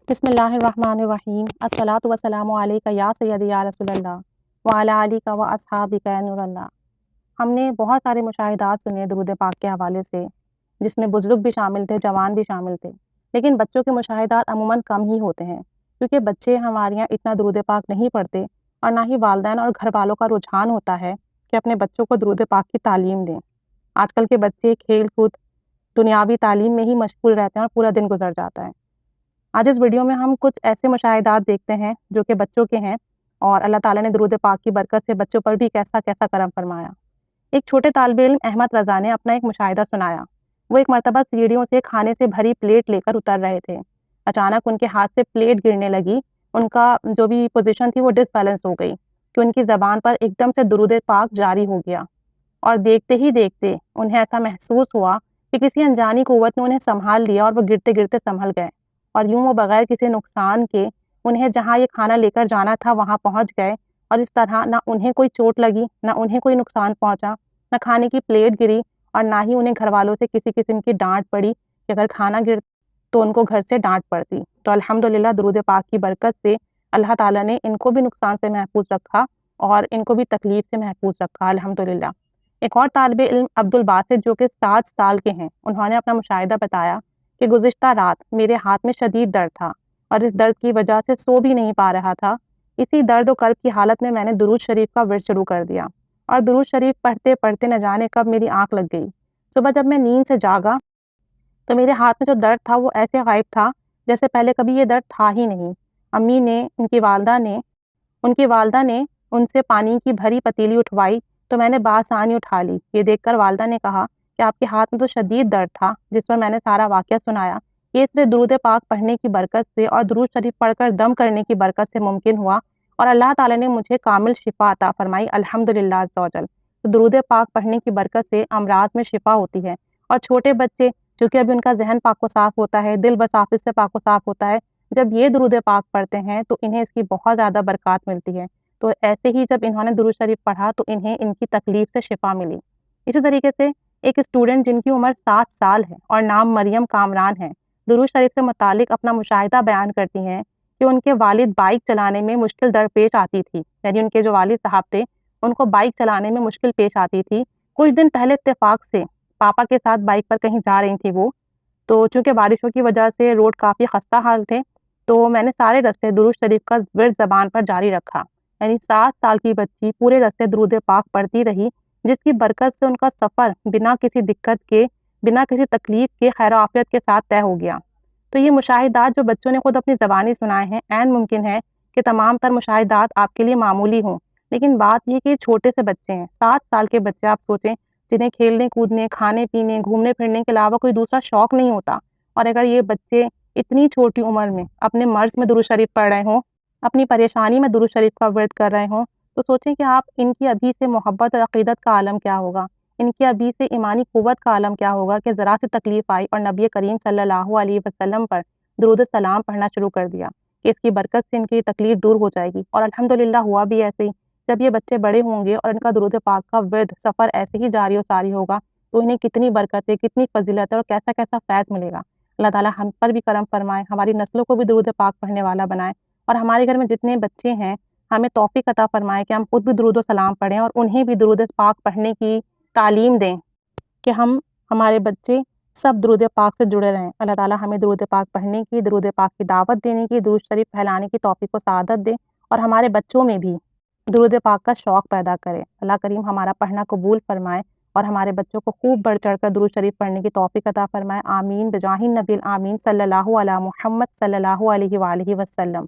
بسم اللہ الرحمن الرحیم الصلاۃ والسلام علیک یا سیدی یا رسول اللہ وعلی آلک و اصحابک یا نور اللہ۔ ہم نے بہت سارے مشاہدات سنے درود پاک کے حوالے سے، جس میں بزرگ بھی شامل تھے، جوان بھی شامل تھے، لیکن بچوں کے مشاہدات عموماً کم ہی ہوتے ہیں، کیونکہ بچے ہمارے یہاں اتنا درود پاک نہیں پڑھتے، اور نہ ہی والدین اور گھر والوں کا رجحان ہوتا ہے کہ اپنے بچوں کو درود پاک کی تعلیم دیں۔ آج کل کے بچے کھیل کود، دنیاوی تعلیم میں ہی مشغول رہتے ہیں اور پورا دن گزر جاتا ہے۔ آج اس ویڈیو میں ہم کچھ ایسے مشاہدات دیکھتے ہیں جو کہ بچوں کے ہیں، اور اللہ تعالیٰ نے درود پاک کی برکت سے بچوں پر بھی کیسا کیسا کرم فرمایا۔ ایک چھوٹے طالب علم احمد رضا نے اپنا ایک مشاہدہ سنایا۔ وہ ایک مرتبہ سیڑھیوں سے کھانے سے بھری پلیٹ لے کر اتر رہے تھے۔ اچانک ان کے ہاتھ سے پلیٹ گرنے لگی، ان کا جو بھی پوزیشن تھی وہ ڈس بیلنس ہو گئی کہ ان کی زبان پر ایک دم سے درود پاک جاری ہو گیا، اور دیکھتے ہی دیکھتے انہیں ایسا محسوس ہوا کہ کسی انجانی قوت نے انہیں سنبھال لیا، اور وہ گرتے گرتے سنبھل گئے، اور یوں وہ بغیر کسی نقصان کے انہیں جہاں یہ کھانا لے کر جانا تھا وہاں پہنچ گئے، اور اس طرح نہ انہیں کوئی چوٹ لگی، نہ انہیں کوئی نقصان پہنچا، نہ کھانے کی پلیٹ گری، اور نہ ہی انہیں گھر والوں سے کسی قسم کی ڈانٹ پڑی کہ اگر کھانا گر تو ان کو گھر سے ڈانٹ پڑتی۔ تو الحمدللہ درود پاک کی برکت سے اللہ تعالیٰ نے ان کو بھی نقصان سے محفوظ رکھا، اور ان کو بھی تکلیف سے محفوظ رکھا الحمدللہ۔ ایک اور طالب علم عبد الباسط جو کہ 7 سال کے ہیں، انہوں نے اپنا مشاہدہ بتایا کہ گزشتہ رات میرے ہاتھ میں شدید درد تھا، اور اس درد کی وجہ سے سو بھی نہیں پا رہا تھا۔ اسی درد و کرب کی حالت میں نے درود شریف کا ورد شروع کر دیا، اور درود شریف پڑھتے پڑھتے نہ جانے کب میری آنکھ لگ گئی۔ صبح جب میں نیند سے جاگا تو میرے ہاتھ میں جو درد تھا وہ ایسے غائب تھا جیسے پہلے کبھی یہ درد تھا ہی نہیں۔ امی نے، ان کی والدہ نے ان سے پانی کی بھری پتیلی اٹھوائی تو میں نے بآسانی اٹھا لی۔ یہ دیکھ کر والدہ نے کہا کہ آپ کے ہاتھ میں تو شدید درد تھا، جس پر میں نے سارا واقعہ سنایا۔ یہ صرف درود پاک پڑھنے کی برکت سے اور درود شریف پڑھ کر دم کرنے کی برکت سے ممکن ہوا، اور اللہ تعالیٰ نے مجھے کامل شفا عطا فرمائی الحمدللہ عز و جل۔ تو درود پاک پڑھنے کی برکت سے امراض میں شفا ہوتی ہے، اور چھوٹے بچے چونکہ ابھی ان کا ذہن پاک و صاف ہوتا ہے، دل بصافت سے پاک و صاف ہوتا ہے، جب یہ درود پاک پڑھتے ہیں تو انہیں اس کی بہت زیادہ برکات ملتی ہے۔ تو ایسے ہی جب انہوں نے درود شریف پڑھا تو انہیں ان کی تکلیف سے شفا ملی۔ اسی طریقے سے ایک اسٹوڈنٹ جن کی عمر 7 سال ہے اور نام مریم کامران ہے، درود شریف سے متعلق اپنا مشاہدہ بیان کرتی ہیں کہ ان کے والد بائک چلانے میں مشکل درپیش آتی تھی، یعنی ان کے جو والد صاحب تھے ان کو بائک چلانے میں مشکل پیش آتی تھی۔ کچھ دن پہلے اتفاق سے پاپا کے ساتھ بائک پر کہیں جا رہی تھی وہ، تو چونکہ بارشوں کی وجہ سے روڈ کافی خستہ حال تھے، تو میں نے سارے رستے درود شریف کا ورد زبان پر جاری رکھا، یعنی 7 سال کی بچی پورے رستے درود پاک پڑھتی رہی، جس کی برکت سے ان کا سفر بنا کسی دقت کے، بنا کسی تکلیف کے خیر و عافیت کے ساتھ طے ہو گیا۔ تو یہ مشاہدات جو بچوں نے خود اپنی زبانی سنائے ہیں، عین ممکن ہے کہ تمام تر مشاہدات آپ کے لیے معمولی ہوں، لیکن بات یہ کہ چھوٹے سے بچے ہیں، 7 سال کے بچے آپ سوچیں، جنہیں کھیلنے کودنے، کھانے پینے، گھومنے پھرنے کے علاوہ کوئی دوسرا شوق نہیں ہوتا، اور اگر یہ بچے اتنی چھوٹی عمر میں اپنے مرض میں درود شریف پڑھ رہے ہوں، اپنی پریشانی میں درود شریف کا ورد کر رہے ہوں، تو سوچیں کہ آپ ان کی ابھی سے محبت اور عقیدت کا عالم کیا ہوگا، ان کی ابھی سے ایمانی قوت کا عالم کیا ہوگا کہ ذرا سی تکلیف آئی اور نبی کریم صلی اللہ علیہ وسلم پر درود السلام پڑھنا شروع کر دیا کہ اس کی برکت سے ان کی تکلیف دور ہو جائے گی۔ اور الحمدللہ ہوا بھی ایسے ہی۔ جب یہ بچے بڑے ہوں گے اور ان کا درود پاک کا ورد سفر ایسے ہی جاری و ساری ہوگا تو انہیں کتنی برکتیں، کتنی فضیلت اور کیسا کیسا فیض ملے گا۔ اللہ تعالیٰ ہم پر بھی کرم فرمائے، ہماری نسلوں کو بھی درود پاک پڑھنے والا بنائے، اور ہمارے گھر میں جتنے بچے ہیں ہمیں توفیق عطا فرمائے کہ ہم خود بھی درود و سلام پڑھیں اور انہیں بھی درود پاک پڑھنے کی تعلیم دیں، کہ ہمارے بچے سب درود پاک سے جڑے رہیں۔ اللہ تعالیٰ ہمیں درود پاک پڑھنے کی، درود پاک کی دعوت دینے کی، درود شریف پھیلانے کی توفیق و سعادت دے، اور ہمارے بچوں میں بھی درود پاک کا شوق پیدا کرے۔ اللہ کریم ہمارا پڑھنا قبول فرمائے، اور ہمارے بچوں کو خوب بڑھ چڑھ کر درود شریف پڑھنے کی توفیق عطا فرمائے۔ آمین بجاہ النبی آمین صلی اللہ علی محمد صلی اللہ علیہ وآلہ وسلم۔